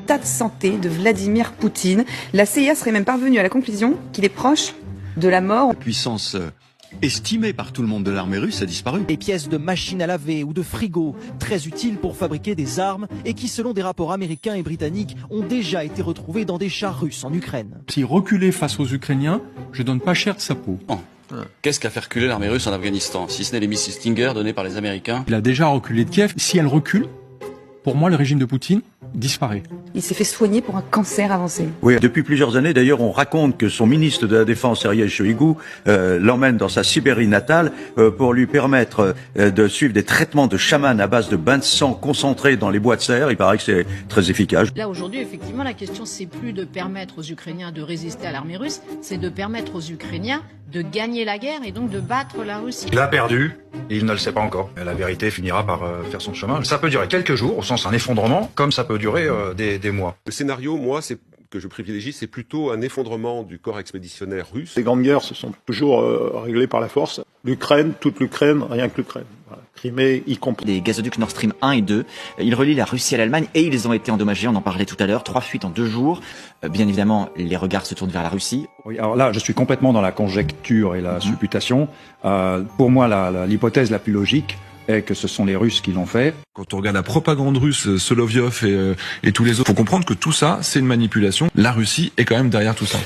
l'état de santé de Vladimir Poutine. La CIA serait même parvenue à la conclusion qu'il est proche de la mort. La puissance estimée par tout le monde de l'armée russe a disparu. Des pièces de machines à laver ou de frigo, très utiles pour fabriquer des armes et qui, selon des rapports américains et britanniques, ont déjà été retrouvées dans des chars russes en Ukraine. S'il reculait face aux Ukrainiens, je donne pas cher de sa peau. Qu'est-ce qu'a fait reculer l'armée russe en Afghanistan, si ce n'est les missiles Stinger donnés par les Américains? Il a déjà reculé de Kiev. Si elle recule, pour moi, le régime de Poutine disparaît. Il s'est fait soigner pour un cancer avancé. Oui, depuis plusieurs années, d'ailleurs, on raconte que son ministre de la Défense, Sergei Shoigu, l'emmène dans sa Sibérie natale pour lui permettre de suivre des traitements de chaman à base de bains de sang concentrés dans les bois de serre. Il paraît que c'est très efficace. Là, aujourd'hui, effectivement, la question, c'est plus de permettre aux Ukrainiens de résister à l'armée russe, c'est de permettre aux Ukrainiens de gagner la guerre et donc de battre la Russie. Il a perdu, et il ne le sait pas encore. La vérité finira par faire son chemin. Ça peut durer quelques jours, au sens un effondrement, comme ça peut durer des mois. Le scénario, moi, que je privilégie, c'est plutôt un effondrement du corps expéditionnaire russe. Les grandes guerres se sont toujours réglées par la force. L'Ukraine, toute l'Ukraine, rien que l'Ukraine. Voilà. Crimée, y compris. Les gazoducs Nord Stream 1 et 2, ils relient la Russie à l'Allemagne et ils ont été endommagés, on en parlait tout à l'heure, 3 fuites en 2 jours. Bien évidemment, les regards se tournent vers la Russie. Oui, alors là, je suis complètement dans la conjecture et la supputation. Pour moi, l'hypothèse la plus logique est que ce sont les Russes qui l'ont fait. Quand on regarde la propagande russe, Solovyov et tous les autres, faut comprendre que tout ça, c'est une manipulation. La Russie est quand même derrière tout ça.